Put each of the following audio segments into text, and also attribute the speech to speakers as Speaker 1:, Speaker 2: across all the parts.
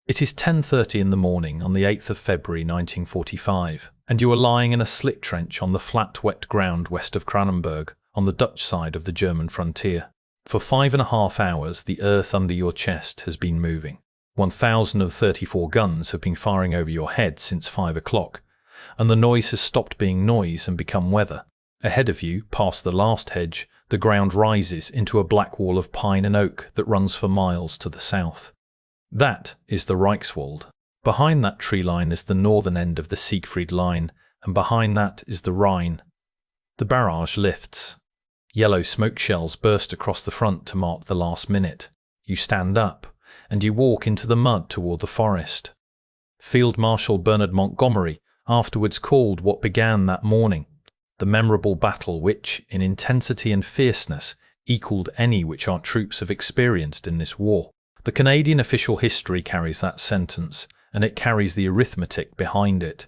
Speaker 1: It is 10:30 in the morning on the 8th of February 1945, and you are lying in a slit trench on the flat, wet ground west of Kranenburg, on the Dutch side of the German frontier. For 5.5 hours, the earth under your chest has been moving. 1,034 guns have been firing over your head since 5 o'clock, and the noise has stopped being noise and become weather. Ahead of you, past the last hedge, the ground rises into a black wall of pine and oak that runs for miles to the south. That is the Reichswald. Behind that tree line is the northern end of the Siegfried Line, and behind that is the Rhine. The barrage lifts. Yellow smoke shells burst across the front to mark the last minute. You stand up, and you walk into the mud toward the forest. Field Marshal Bernard Montgomery afterwards called what began that morning the memorable battle which, in intensity and fierceness, equalled any which our troops have experienced in this war. The Canadian official history carries that sentence, and it carries the arithmetic behind it.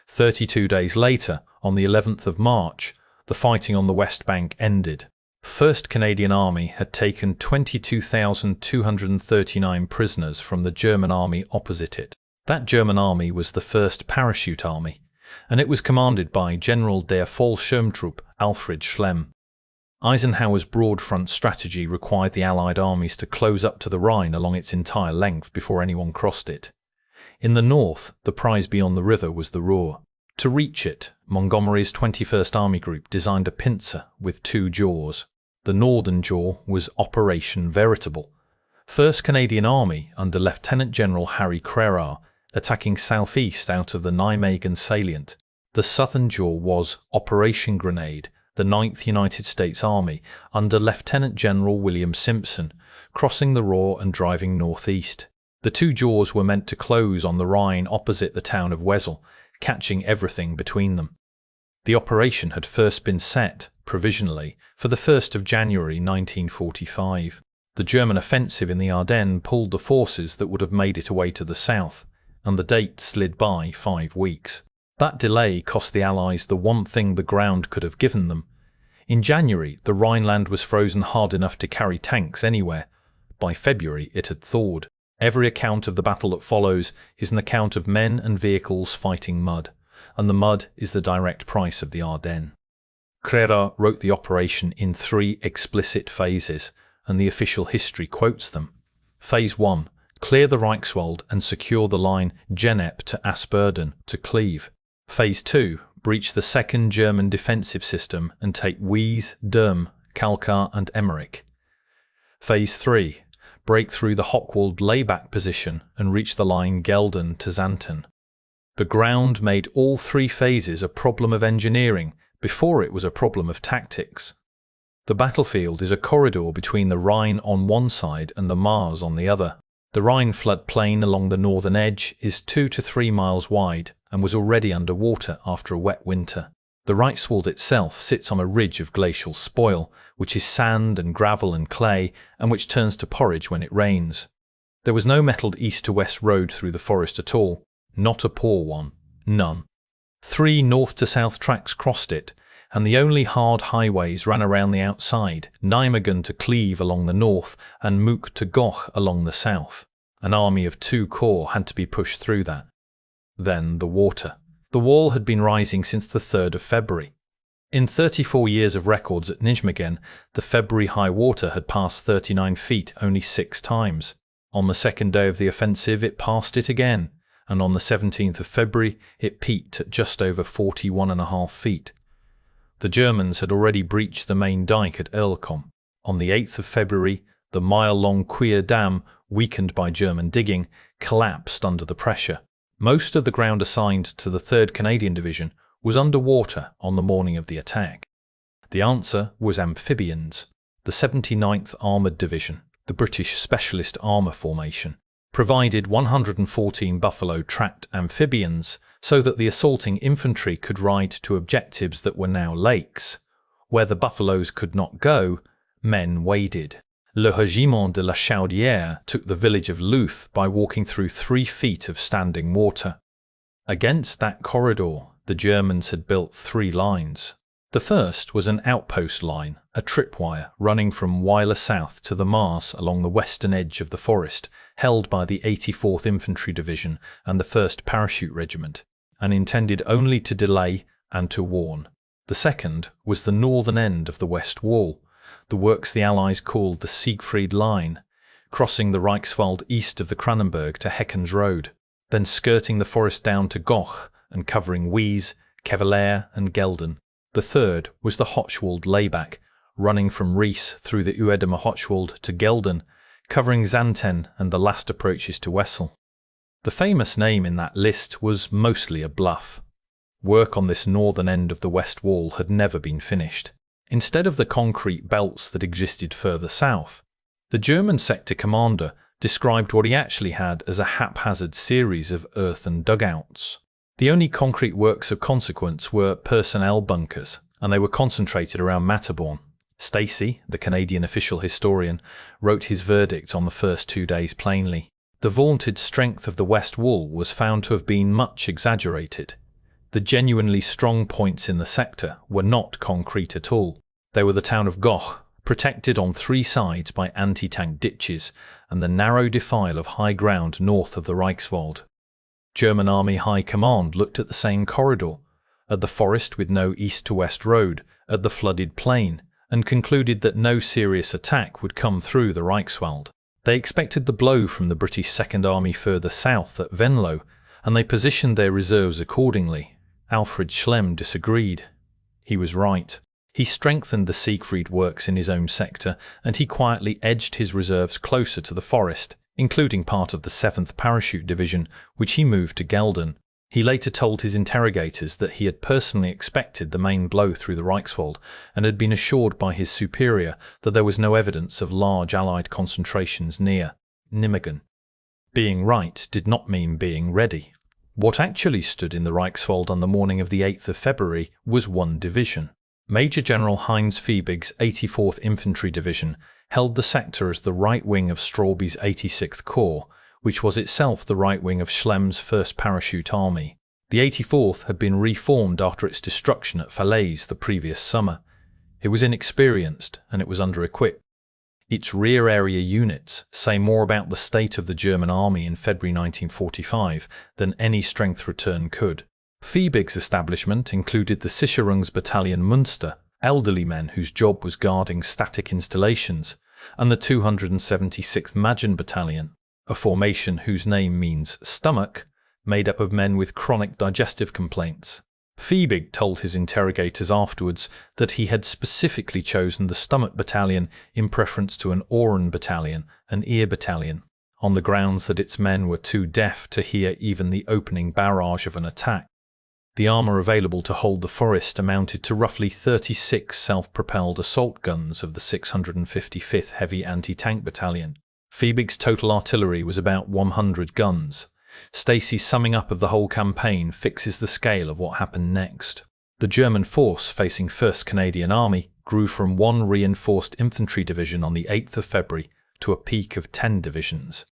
Speaker 1: 32 days later, on the 11th of March, the fighting on the West Bank ended. 1st Canadian Army had taken 22,239 prisoners from the German army opposite it. That German army was the 1st Parachute Army, and it was commanded by General der Vollschirmtruppe Alfred Schlemm. Eisenhower's broad front strategy required the Allied armies to close up to the Rhine along its entire length before anyone crossed it. In the north, the prize beyond the river was the Roer. To reach it, Montgomery's 21st Army Group designed a pincer with 2 jaws. The northern jaw was Operation Veritable. 1st Canadian Army, under Lieutenant General Harry Crerar, attacking southeast out of the Nijmegen salient. The southern jaw was Operation Grenade, the 9th United States Army, under Lieutenant General William Simpson, crossing the Roer and driving northeast. The 2 jaws were meant to close on the Rhine opposite the town of Wesel, catching everything between them. The operation had first been set, provisionally, for the 1st of January 1945. The German offensive in the Ardennes pulled the forces that would have made it away to the south, and the date slid by 5 weeks. That delay cost the Allies the one thing the ground could have given them. In January, the Rhineland was frozen hard enough to carry tanks anywhere. By February, it had thawed. Every account of the battle that follows is an account of men and vehicles fighting mud, and the mud is the direct price of the Ardennes. Crerar wrote the operation in 3 explicit phases, and the official history quotes them. Phase 1. Clear the Reichswald and secure the line Geneppe to Asperdon to Cleve. Phase 2. Breach the 2nd German defensive system and take Wies, Durm, Kalkar and Emmerich. Phase 3. Break through the Hochwald layback position and reach the line Geldern to Xanten. The ground made all 3 phases a problem of engineering before it was a problem of tactics. The battlefield is a corridor between the Rhine on one side and the Maas on the other. The Rhine floodplain along the northern edge is 2 to 3 miles wide and was already under water after a wet winter. The Reichswald itself sits on a ridge of glacial spoil, which is sand and gravel and clay, and which turns to porridge when it rains. There was no metalled east to west road through the forest at all, not a poor one, none. 3 north to south tracks crossed it, and the only hard highways ran around the outside, Nijmegen to Cleve along the north and Mook to Goch along the south. An army of 2 corps had to be pushed through that. Then the water. The wall had been rising since the 3rd of February. In 34 years of records at Nijmegen, the February high water had passed 39 feet only 6 times. On the 2nd day of the offensive it passed it again, and on the 17th of February it peaked at just over 41.5 feet. The Germans had already breached the main dike at Erlecom. On the 8th of February, the mile-long Queer Dam, weakened by German digging, collapsed under the pressure. Most of the ground assigned to the 3rd Canadian Division was under water on the morning of the attack. The answer was amphibians. The 79th Armoured Division, the British Specialist Armour Formation, provided 114 Buffalo tracked amphibians so that the assaulting infantry could ride to objectives that were now lakes. Where the buffaloes could not go, men waded. Le Régiment de la Chaudière took the village of Luth by walking through 3 feet of standing water. Against that corridor, the Germans had built 3 lines. The first was an outpost line, a tripwire running from Weiler south to the Maas along the western edge of the forest, held by the 84th Infantry Division and the 1st Parachute Regiment, and intended only to delay and to warn. The second was the northern end of the West Wall, the works the Allies called the Siegfried Line, crossing the Reichswald east of the Cranenburg to Heckens Road, then skirting the forest down to Goch and covering Wies, Kevelaer and Gelden. The third was the Hochwald layback, running from Ries through the Uedemer Hochwald to Gelden, covering Xanten and the last approaches to Wesel. The famous name in that list was mostly a bluff. Work on this northern end of the West Wall had never been finished. Instead of the concrete belts that existed further south, the German sector commander described what he actually had as a haphazard series of earthen dugouts. The only concrete works of consequence were personnel bunkers, and they were concentrated around Matterborn. Stacey, the Canadian official historian, wrote his verdict on the first 2 days plainly. The vaunted strength of the West Wall was found to have been much exaggerated. The genuinely strong points in the sector were not concrete at all. They were the town of Goch, protected on 3 sides by anti-tank ditches, and the narrow defile of high ground north of the Reichswald. German Army High Command looked at the same corridor, at the forest with no east-to-west road, at the flooded plain, and concluded that no serious attack would come through the Reichswald. They expected the blow from the British Second Army further south at Venlo, and they positioned their reserves accordingly. Alfred Schlemm disagreed. He was right. He strengthened the Siegfried works in his own sector, and he quietly edged his reserves closer to the forest, including part of the 7th Parachute Division, which he moved to Gelden. He later told his interrogators that he had personally expected the main blow through the Reichswald and had been assured by his superior that there was no evidence of large Allied concentrations near Nijmegen. Being right did not mean being ready. What actually stood in the Reichswald on the morning of the 8th of February was one division. Major General Heinz Fiebig's 84th Infantry Division held the sector as the right wing of Strawby's 86th Corps, which was itself the right wing of Schlemm's 1st Parachute Army. The 84th had been reformed after its destruction at Falaise the previous summer. It was inexperienced and it was under-equipped. Its rear area units say more about the state of the German army in February 1945 than any strength return could. Fiebig's establishment included the Sicherungs Battalion Münster, elderly men whose job was guarding static installations, and the 276th Magen Battalion, a formation whose name means stomach, made up of men with chronic digestive complaints. Fiebig told his interrogators afterwards that he had specifically chosen the Stomach Battalion in preference to an Ohren Battalion, an ear battalion, on the grounds that its men were too deaf to hear even the opening barrage of an attack. The armour available to hold the forest amounted to roughly 36 self-propelled assault guns of the 655th Heavy Anti-Tank Battalion. Fiebig's total artillery was about 100 guns. Stacey's summing up of the whole campaign fixes the scale of what happened next. The German force facing 1st Canadian Army grew from 1 reinforced infantry division on the 8th of February to a peak of 10 divisions.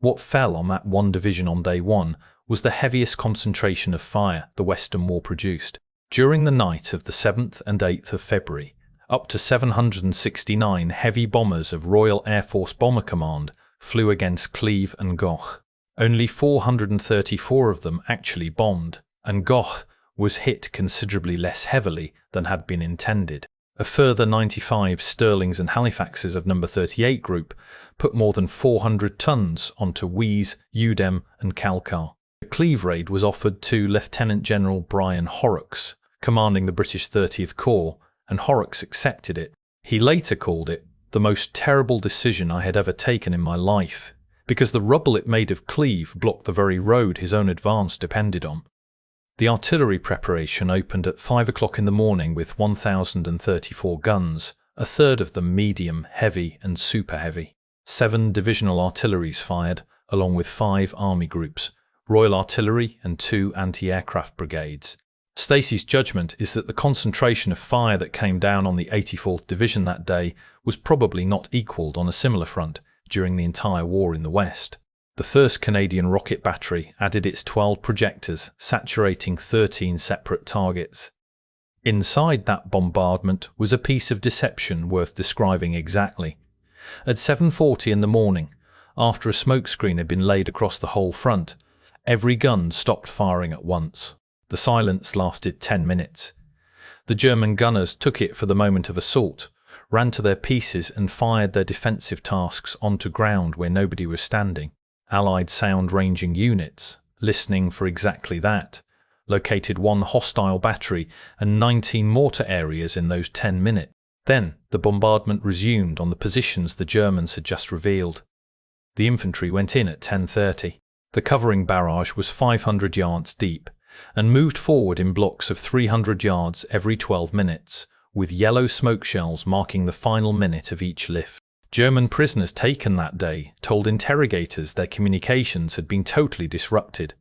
Speaker 1: What fell on that 1 division on day 1 was the heaviest concentration of fire the Western War produced. During the night of the 7th and 8th of February, up to 769 heavy bombers of Royal Air Force Bomber Command flew against Cleve and Goch. Only 434 of them actually bombed, and Goch was hit considerably less heavily than had been intended. A further 95 Stirlings and Halifaxes of No. 38 Group put more than 400 tons onto Wies, Udem and Kalkar. The Cleve raid was offered to Lieutenant General Brian Horrocks, commanding the British 30th Corps, and Horrocks accepted it. He later called it the most terrible decision I had ever taken in my life, because the rubble it made of Cleve blocked the very road his own advance depended on. The artillery preparation opened at 5 o'clock in the morning with 1,034 guns, a third of them medium, heavy and super heavy. 7 divisional artilleries fired, along with 5 army groups, Royal Artillery and 2 anti-aircraft brigades. Stacey's judgment is that the concentration of fire that came down on the 84th Division that day was probably not equalled on a similar front during the entire war in the West. The 1st Canadian Rocket Battery added its 12 projectors, saturating 13 separate targets. Inside that bombardment was a piece of deception worth describing exactly. At 7:40 in the morning, after a smokescreen had been laid across the whole front, every gun stopped firing at once. The silence lasted 10 minutes. The German gunners took it for the moment of assault, ran to their pieces and fired their defensive tasks onto ground where nobody was standing. Allied sound-ranging units, listening for exactly that, located one hostile battery and 19 mortar areas in those 10 minutes. Then the bombardment resumed on the positions the Germans had just revealed. The infantry went in at 10:30. The covering barrage was 500 yards deep and moved forward in blocks of 300 yards every 12 minutes, with yellow smoke shells marking the final minute of each lift. German prisoners taken that day told interrogators their communications had been totally disrupted,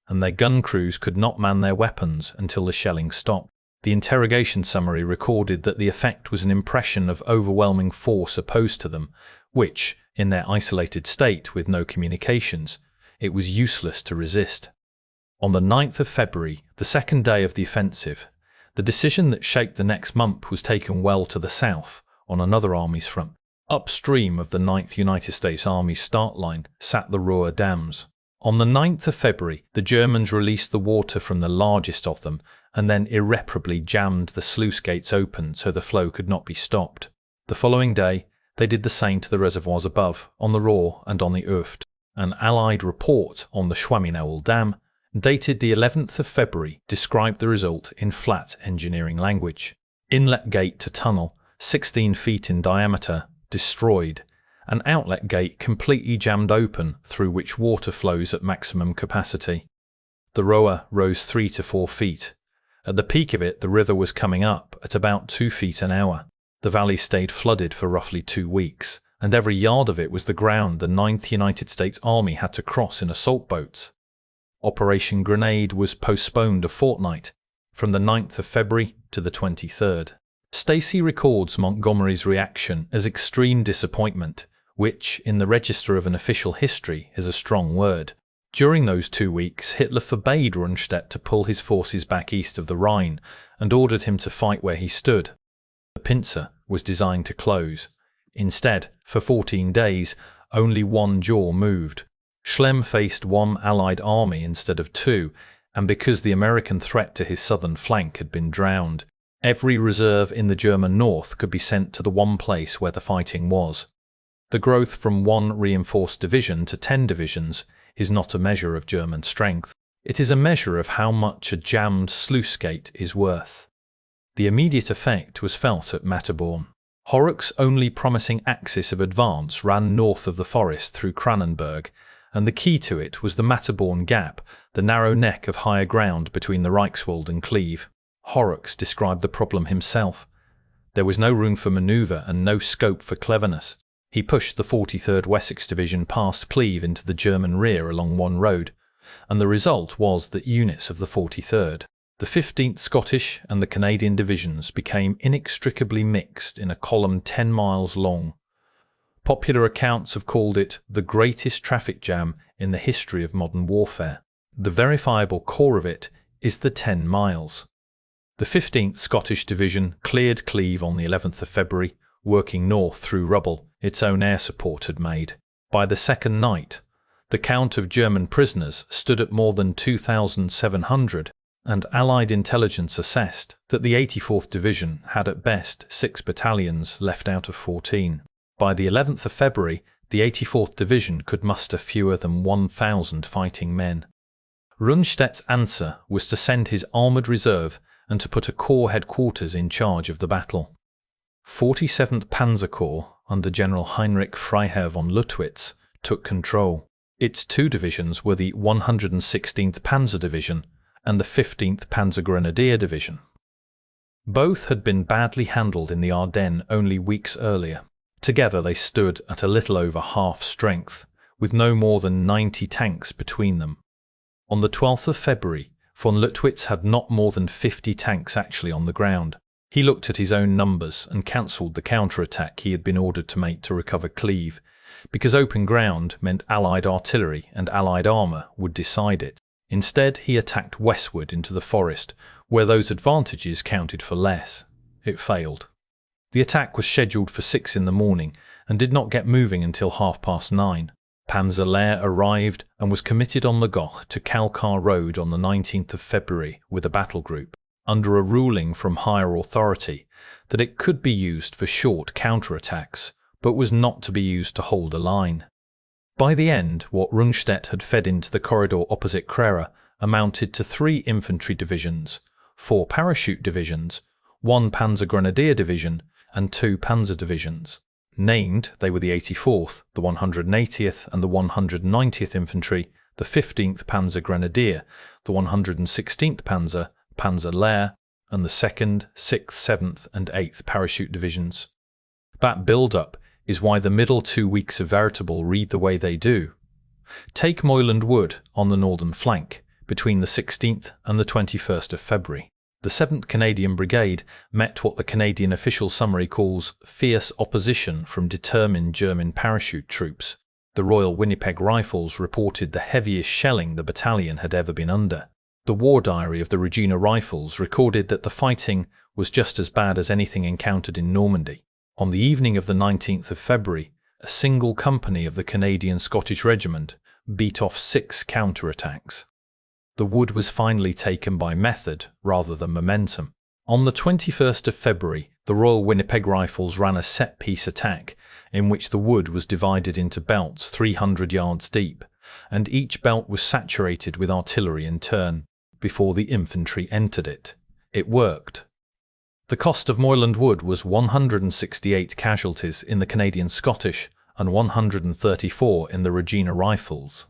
Speaker 1: and their gun crews could not man their weapons until the shelling stopped. The interrogation summary recorded that the effect was an impression of overwhelming force opposed to them, which, in their isolated state with no communications, it was useless to resist. On the 9th of February, the second day of the offensive, the decision that shaped the next month was taken well to the south, on another army's front. Upstream of the 9th United States Army's start line sat the Roer dams. On the 9th of February, the Germans released the water from the largest of them and then irreparably jammed the sluice gates open so the flow could not be stopped. The following day, they did the same to the reservoirs above, on the Roer and on the Urft. An Allied report on the Schwammenauel Dam, dated the 11th of February, described the result in flat engineering language. Inlet gate to tunnel, 16 feet in diameter, destroyed. An outlet gate completely jammed open through which water flows at maximum capacity. The Roer rose 3 to 4 feet. At the peak of it, the river was coming up at about 2 feet an hour. The valley stayed flooded for roughly 2 weeks, and every yard of it was the ground the 9th United States Army had to cross in assault boats. Operation Grenade was postponed a fortnight, from the 9th of February to the 23rd. Stacey records Montgomery's reaction as extreme disappointment, which, in the register of an official history, is a strong word. During those 2 weeks, Hitler forbade Rundstedt to pull his forces back east of the Rhine and ordered him to fight where he stood. The pincer was designed to close. Instead, for 14 days, only one jaw moved. Schlemm faced one Allied army instead of 2, and because the American threat to his southern flank had been drowned, every reserve in the German north could be sent to the one place where the fighting was. The growth from 1 reinforced division to 10 divisions is not a measure of German strength. It is a measure of how much a jammed sluice gate is worth. The immediate effect was felt at Matterborn. Horrocks' only promising axis of advance ran north of the forest through Cranenburg, and the key to it was the Matterborn Gap, the narrow neck of higher ground between the Reichswald and Cleve. Horrocks described the problem himself. There was no room for manoeuvre and no scope for cleverness. He pushed the 43rd Wessex Division past Cleve into the German rear along one road, and the result was that units of the 43rd, the 15th Scottish and the Canadian divisions became inextricably mixed in a column 10 miles long. Popular accounts have called it the greatest traffic jam in the history of modern warfare. The verifiable core of it is the 10 miles. The 15th Scottish Division cleared Cleve on the 11th of February, working north through rubble its own air support had made. By the second night, the count of German prisoners stood at more than 2,700, and Allied intelligence assessed that the 84th Division had at best 6 battalions left out of 14. By the 11th of February, the 84th Division could muster fewer than 1,000 fighting men. Rundstedt's answer was to send his armoured reserve and to put a corps headquarters in charge of the battle. 47th Panzer Corps, under General Heinrich Freiherr von Luttwitz, took control. Its 2 divisions were the 116th Panzer Division and the 15th Panzer Grenadier Division. Both had been badly handled in the Ardennes only weeks earlier. Together they stood at a little over half strength, with no more than 90 tanks between them. On the 12th of February, von Luttwitz had not more than 50 tanks actually on the ground. He looked at his own numbers and cancelled the counterattack he had been ordered to make to recover Cleve, because open ground meant Allied artillery and Allied armour would decide it. Instead, he attacked westward into the forest, Where those advantages counted for less, it failed. The attack was scheduled for 6 in the morning and did not get moving until 9:30. Panzer Lehr arrived and was committed on the Goch to Kalkar Road on the 19th of February with a battle group, under a ruling from higher authority that it could be used for short counterattacks, but was not to be used to hold a line. By the end, what Rundstedt had fed into the corridor opposite Krera amounted to 3 infantry divisions, 4 parachute divisions, 1 Panzer Grenadier division, and 2 panzer divisions. Named, they were the 84th, the 180th and the 190th Infantry, the 15th Panzer Grenadier, the 116th Panzer, Panzer Lehr, and the 2nd, 6th, 7th and 8th Parachute Divisions. That build-up is why the middle 2 weeks of Veritable read the way they do. Take Moyland Wood on the northern flank, between the 16th and the 21st of February. The 7th Canadian Brigade met what the Canadian official summary calls fierce opposition from determined German parachute troops. The Royal Winnipeg Rifles reported the heaviest shelling the battalion had ever been under. The War Diary of the Regina Rifles recorded that the fighting was just as bad as anything encountered in Normandy. On the evening of the 19th of February, a single company of the Canadian Scottish Regiment beat off 6 counterattacks. The wood was finally taken by method rather than momentum. On the 21st of February, the Royal Winnipeg Rifles ran a set-piece attack in which the wood was divided into belts 300 yards deep, and each belt was saturated with artillery in turn before the infantry entered it. It worked. The cost of Moyland Wood was 168 casualties in the Canadian Scottish and 134 in the Regina Rifles.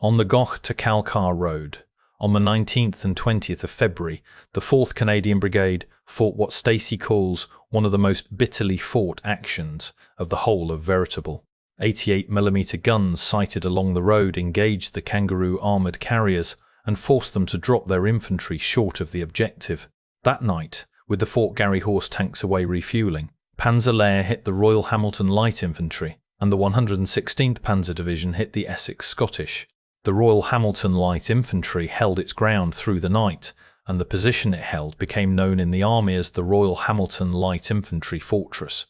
Speaker 1: On the Goch to Kalkar Road, on the 19th and 20th of February, the 4th Canadian Brigade fought what Stacey calls one of the most bitterly fought actions of the whole of Veritable. 88mm guns sighted along the road engaged the Kangaroo armoured carriers and forced them to drop their infantry short of the objective. That night, with the Fort Garry horse tanks away refuelling, Panzer Lehr hit the Royal Hamilton Light Infantry, and the 116th Panzer Division hit the Essex Scottish. The Royal Hamilton Light Infantry held its ground through the night, and the position it held became known in the army as the Royal Hamilton Light Infantry Fortress.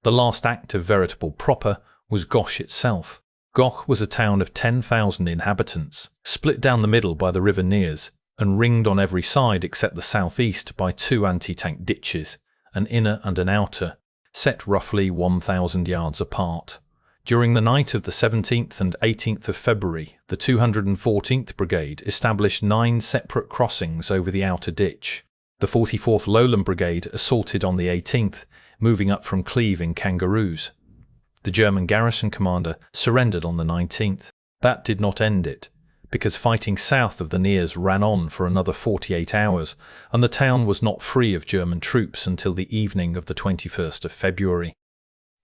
Speaker 1: The last act of Veritable proper was Goch itself. Goch was a town of 10,000 inhabitants, split down the middle by the River Neers, and ringed on every side except the southeast by 2 anti-tank ditches, an inner and an outer, set roughly 1,000 yards apart. During the night of the 17th and 18th of February, the 214th Brigade established 9 separate crossings over the outer ditch. The 44th Lowland Brigade assaulted on the 18th, moving up from Cleve in Kangaroos. The German garrison commander surrendered on the 19th. That did not end it, because fighting south of the Neers ran on for another 48 hours, and the town was not free of German troops until the evening of the 21st of February.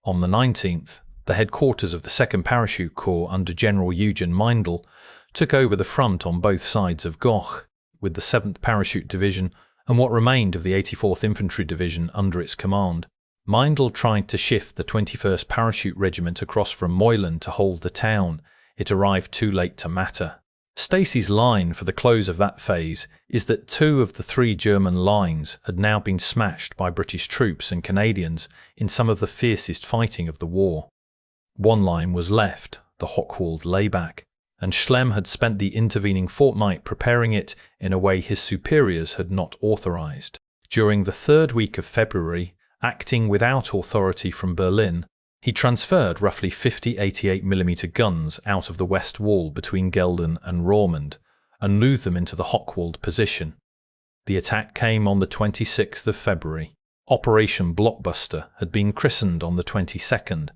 Speaker 1: On the 19th, the headquarters of the 2nd Parachute Corps under General Eugen Meindl took over the front on both sides of Goch, with the 7th Parachute Division and what remained of the 84th Infantry Division under its command. Meindl tried to shift the 21st Parachute Regiment across from Moyland to hold the town. It arrived too late to matter. Stacey's line for the close of that phase is that 2 of the 3 German lines had now been smashed by British troops and Canadians in some of the fiercest fighting of the war. One line was left, the Hochwald layback, and Schlemm had spent the intervening fortnight preparing it in a way his superiors had not authorized. During the 3rd week of February, acting without authority from Berlin, he transferred roughly 50 88mm guns out of the west wall between Gelden and Roermond and moved them into the Hochwald position. The attack came on the 26th of February. Operation Blockbuster had been christened on the 22nd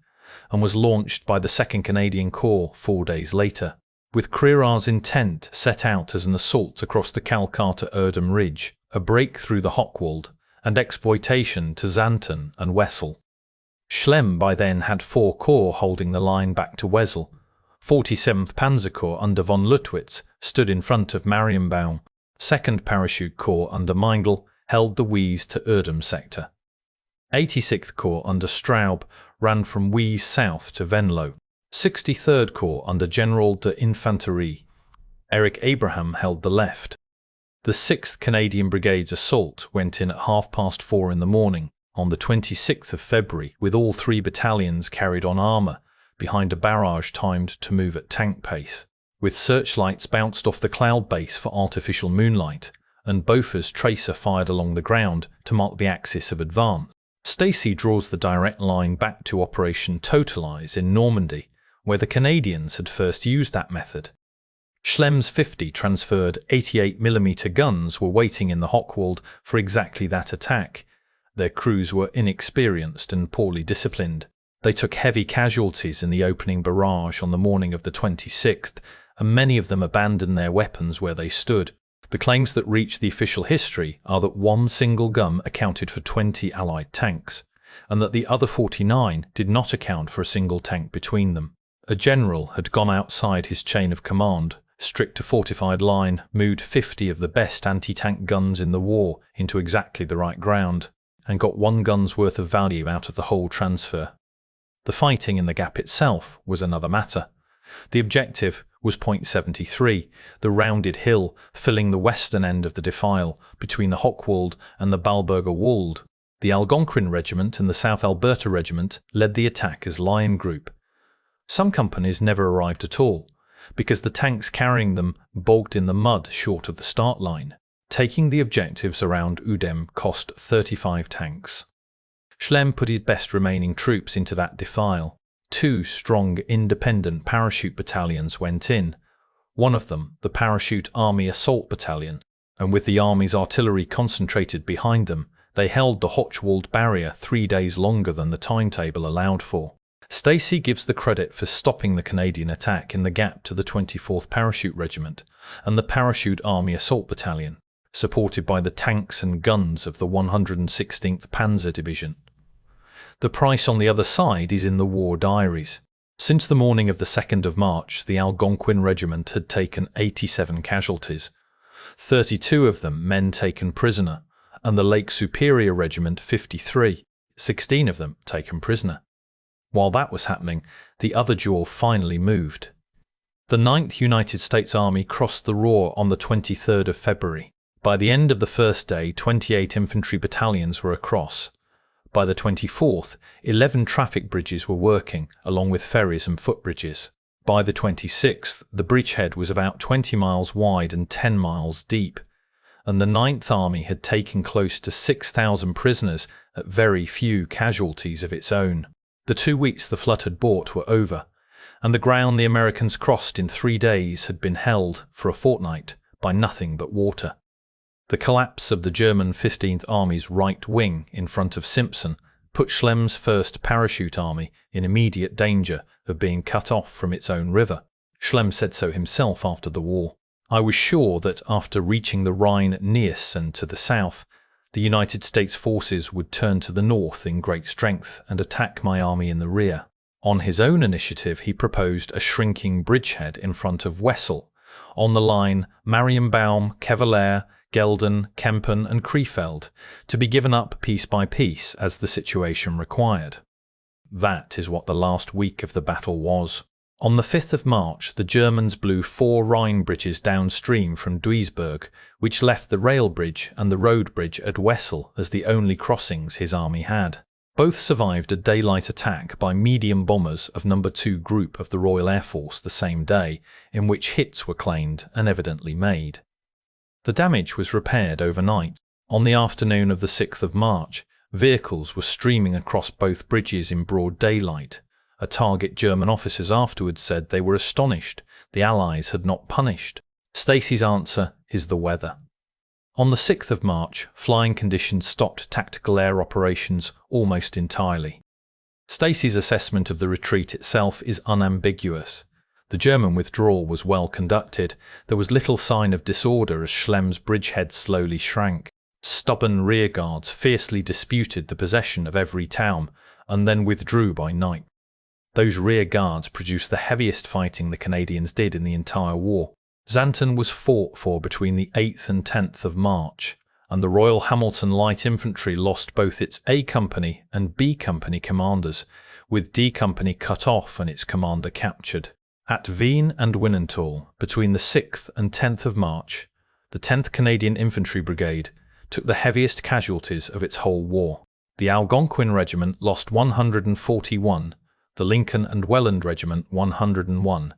Speaker 1: and was launched by the 2nd Canadian Corps 4 days later, with Krera's intent set out as an assault across the Kalkar to Erdem Ridge, a break through the Hochwald, and exploitation to Xanten and Wesel. Schlemm by then had 4 corps holding the line back to Wesel. 47th Panzer Corps under von Lüttwitz stood in front of Marienbaum. 2nd Parachute Corps under Meindl held the Wies to Erdem sector. 86th Corps under Straub ran from Wies south to Venlo. 63rd Corps under General de Infanterie Erich Abraham held the left. The 6th Canadian Brigade's assault went in at 4:30 in the morning on the 26th of February, with all 3 battalions carried on armour behind a barrage timed to move at tank pace, with searchlights bounced off the cloud base for artificial moonlight, and Beaufort's tracer fired along the ground to mark the axis of advance. Stacey draws the direct line back to Operation Totalize in Normandy, where the Canadians had first used that method. Schlemm's 50 transferred 88mm guns were waiting in the Hochwald for exactly that attack. Their crews were inexperienced and poorly disciplined. They took heavy casualties in the opening barrage on the morning of the 26th, and many of them abandoned their weapons where they stood. The claims that reach the official history are that one single gun accounted for 20 Allied tanks, and that the other 49 did not account for a single tank between them. A general had gone outside his chain of command, strict a fortified line, moved 50 of the best anti-tank guns in the war into exactly the right ground, and got 1 gun's worth of value out of the whole transfer. The fighting in the gap itself was another matter. The objective was Point 73, the rounded hill filling the western end of the defile between the Hochwald and the Balburger Wald. The Algonquin Regiment and the South Alberta Regiment led the attack as Lion Group. Some companies never arrived at all, because the tanks carrying them bogged in the mud short of the start line. Taking the objectives around Udem cost 35 tanks. Schlemm put his best remaining troops into that defile. 2 strong independent parachute battalions went in, one of them the Parachute Army Assault Battalion, and with the Army's artillery concentrated behind them, they held the Hochwald barrier 3 days longer than the timetable allowed for. Stacey gives the credit for stopping the Canadian attack in the gap to the 24th Parachute Regiment and the Parachute Army Assault Battalion, supported by the tanks and guns of the 116th Panzer Division. The price on the other side is in the war diaries. Since the morning of the 2nd of March, the Algonquin Regiment had taken 87 casualties, 32 of them men taken prisoner, and the Lake Superior Regiment 53, 16 of them taken prisoner. While that was happening, the other jaw finally moved. The 9th United States Army crossed the Roer on the 23rd of February. By the end of the first day, 28 infantry battalions were across. By the 24th, 11 traffic bridges were working, along with ferries and footbridges. By the 26th, the bridgehead was about 20 miles wide and 10 miles deep, and the 9th Army had taken close to 6,000 prisoners at very few casualties of its own. The 2 weeks the flood had brought were over, and the ground the Americans crossed in 3 days had been held, for a fortnight, by nothing but water. The collapse of the German 15th Army's right wing in front of Simpson put Schlemm's 1st Parachute Army in immediate danger of being cut off from its own river. Schlemm said so himself after the war. I was sure that after reaching the Rhine Neisse and to the south, the United States forces would turn to the north in great strength and attack my army in the rear. On his own initiative, he proposed a shrinking bridgehead in front of Wesel, on the line Marienbaum, Kevelaer, Gelden, Kempen and Krefeld, to be given up piece by piece as the situation required. That is what the last week of the battle was. On the 5th of March, the Germans blew 4 Rhine bridges downstream from Duisburg, which left the rail bridge and the road bridge at Wesel as the only crossings his army had. Both survived a daylight attack by medium bombers of No. 2 Group of the Royal Air Force the same day, in which hits were claimed and evidently made. The damage was repaired overnight. On the afternoon of the 6th of March, vehicles were streaming across both bridges in broad daylight. A target German officers afterwards said they were astonished the Allies had not punished. Stacey's answer is the weather. On the 6th of March, flying conditions stopped tactical air operations almost entirely. Stacey's assessment of the retreat itself is unambiguous. The German withdrawal was well conducted. There was little sign of disorder as Schlemm's bridgehead slowly shrank. Stubborn rearguards fiercely disputed the possession of every town and then withdrew by night. Those rear guards produced the heaviest fighting the Canadians did in the entire war. Xanten was fought for between the 8th and 10th of March, and the Royal Hamilton Light Infantry lost both its A Company and B Company commanders, with D Company cut off and its commander captured. At Wien and Winnenthal, between the 6th and 10th of March, the 10th Canadian Infantry Brigade, took the heaviest casualties of its whole war. The Algonquin Regiment lost 141, the Lincoln and Welland Regiment 101,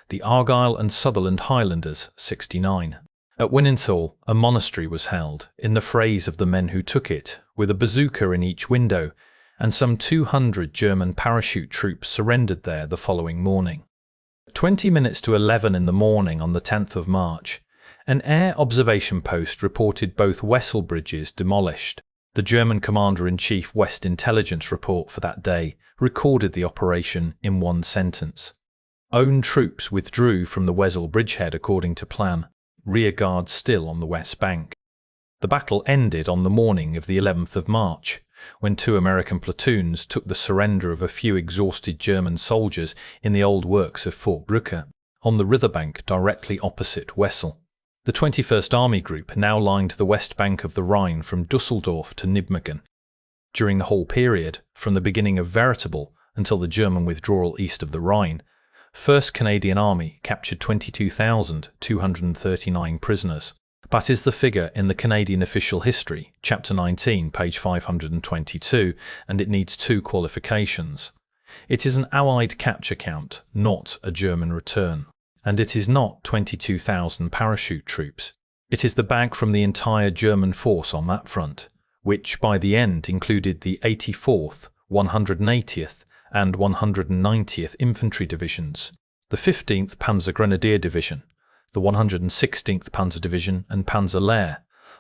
Speaker 1: the Argyll and Sutherland Highlanders 69. At Winenthal, a monastery was held, in the phrase of the men who took it, with a bazooka in each window, and some 200 German parachute troops surrendered there the following morning. 20 minutes to 11 in the morning on the 10th of March, an air observation post reported both Wesel bridges demolished. The German Commander-in-Chief West Intelligence report for that day recorded the operation in one sentence. Own troops withdrew from the Wesel bridgehead according to plan, rear guard still on the west bank. The battle ended on the morning of the 11th of March, when 2 American platoons took the surrender of a few exhausted German soldiers in the old works of Fort Brücke, on the riverbank directly opposite Wesel. The 21st Army Group now lined the west bank of the Rhine from Düsseldorf to Nijmegen. During the whole period, from the beginning of Veritable until the German withdrawal east of the Rhine, 1st Canadian Army captured 22,239 prisoners. That is the figure in the Canadian Official History, Chapter 19, page 522, and it needs 2 qualifications. It is an Allied capture count, not a German return. And it is not 22,000 parachute troops. It is the bag from the entire German force on that front, which by the end included the 84th, 180th and 190th Infantry Divisions, the 15th Panzer Grenadier Division, the 116th Panzer Division and Panzer Lehr,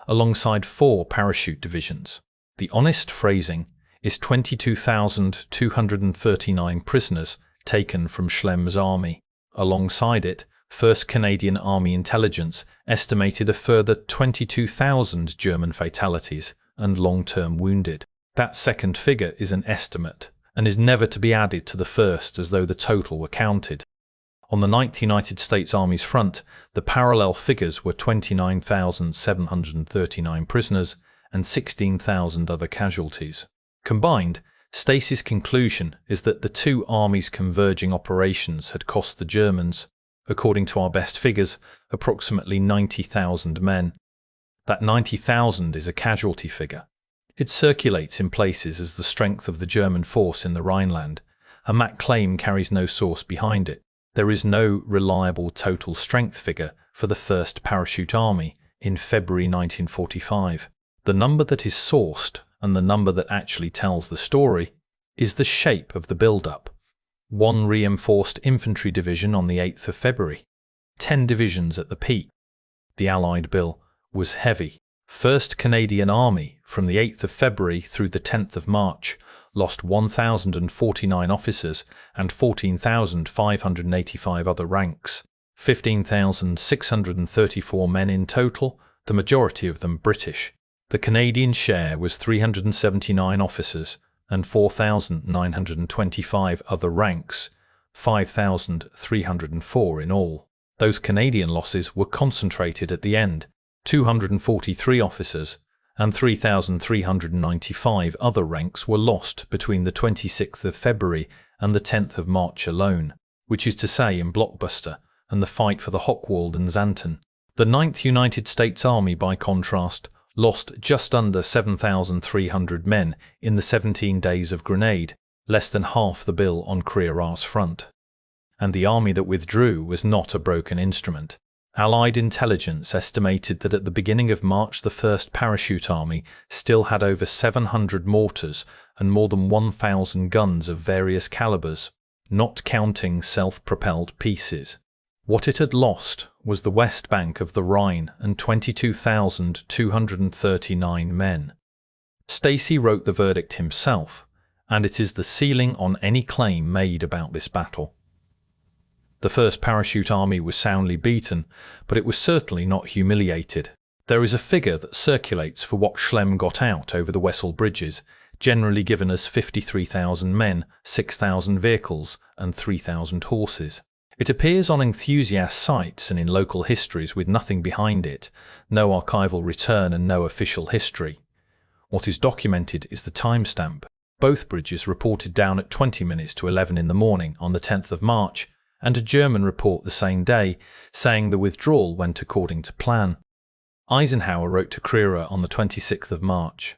Speaker 1: alongside 4 parachute divisions. The honest phrasing is 22,239 prisoners taken from Schlemm's army. Alongside it, 1st Canadian Army Intelligence estimated a further 22,000 German fatalities and long-term wounded. That second figure is an estimate and is never to be added to the first as though the total were counted. On the 9th United States Army's front, the parallel figures were 29,739 prisoners and 16,000 other casualties. Combined, Stacey's conclusion is that the 2 armies' converging operations had cost the Germans, according to our best figures, approximately 90,000 men. That 90,000 is a casualty figure. It circulates in places as the strength of the German force in the Rhineland, and that claim carries no source behind it. There is no reliable total strength figure for the 1st Parachute Army in February 1945. The number that is sourced, and the number that actually tells the story, is the shape of the build-up. 1 reinforced infantry division on the 8th of February, 10 divisions at the peak. The Allied bill was heavy. 1st Canadian Army, from the 8th of February through the 10th of March, lost 1,049 officers and 14,585 other ranks, 15,634 men in total, the majority of them British. The Canadian share was 379 officers and 4,925 other ranks, 5,304 in all. Those Canadian losses were concentrated at the end, 243 officers and 3,395 other ranks were lost between the 26th of February and the 10th of March alone, which is to say in Blockbuster and the fight for the Hochwald and Xanten. The 9th United States Army, by contrast, lost just under 7,300 men in the 17 days of Grenade, less than half the bill on Crear's front. And the army that withdrew was not a broken instrument. Allied intelligence estimated that at the beginning of March the 1st Parachute Army still had over 700 mortars and more than 1,000 guns of various calibers, not counting self-propelled pieces. What it had lost was the west bank of the Rhine and 22,239 men. Stacey wrote the verdict himself, and it is the ceiling on any claim made about this battle. The 1st Parachute Army was soundly beaten, but it was certainly not humiliated. There is a figure that circulates for what Schlemm got out over the Wesel bridges, generally given as 53,000 men, 6,000 vehicles, and 3,000 horses. It appears on enthusiast sites and in local histories with nothing behind it, no archival return and no official history. What is documented is the timestamp. Both bridges reported down at 20 minutes to 11 in the morning on the 10th of March, and a German report the same day saying the withdrawal went according to plan. Eisenhower wrote to Crerar on the 26th of March.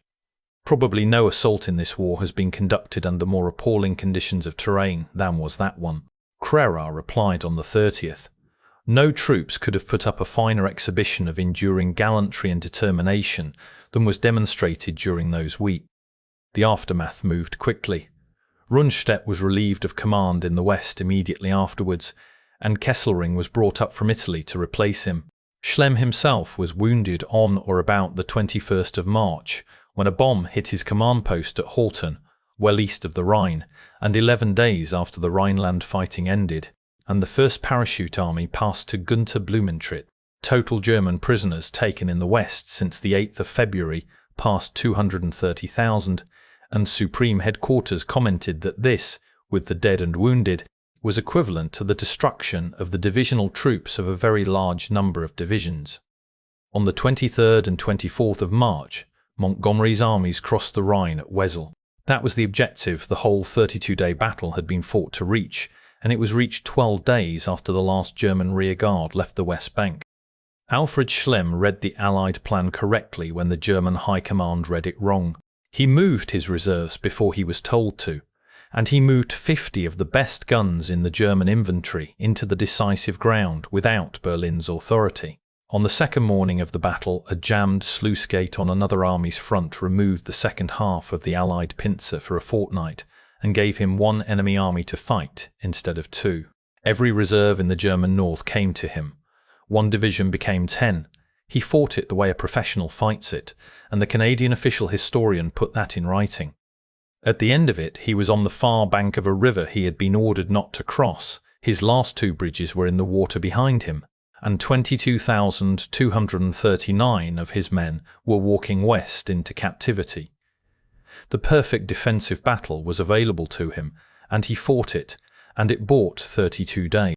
Speaker 1: Probably no assault in this war has been conducted under more appalling conditions of terrain than was that one. Crerar replied on the 30th. No troops could have put up a finer exhibition of enduring gallantry and determination than was demonstrated during those weeks. The aftermath moved quickly. Rundstedt was relieved of command in the west immediately afterwards, and Kesselring was brought up from Italy to replace him. Schlemm himself was wounded on or about the 21st of March, when a bomb hit his command post at Horten, well east of the Rhine, and 11 days after the Rhineland fighting ended, and the 1st Parachute Army passed to Gunter Blumentritt. Total German prisoners taken in the west since the 8th of February passed 230,000, and Supreme Headquarters commented that this, with the dead and wounded, was equivalent to the destruction of the divisional troops of a very large number of divisions. On the 23rd and 24th of March, Montgomery's armies crossed the Rhine at Wesel. That was the objective the whole 32-day battle had been fought to reach, and it was reached 12 days after the last German rearguard left the West Bank. Alfred Schlemm read the Allied plan correctly when the German High Command read it wrong. He moved his reserves before he was told to, and he moved 50 of the best guns in the German inventory into the decisive ground without Berlin's authority. On the second morning of the battle, a jammed sluice gate on another army's front removed the second half of the Allied pincer for a fortnight and gave him one enemy army to fight instead of two. Every reserve in the German north came to him. One division became 10. He fought it the way a professional fights it, and the Canadian official historian put that in writing. At the end of it, he was on the far bank of a river he had been ordered not to cross. His last two bridges were in the water behind him, and 22,239 of his men were walking west into captivity. The perfect defensive battle was available to him, and he fought it, and it bought 32 days.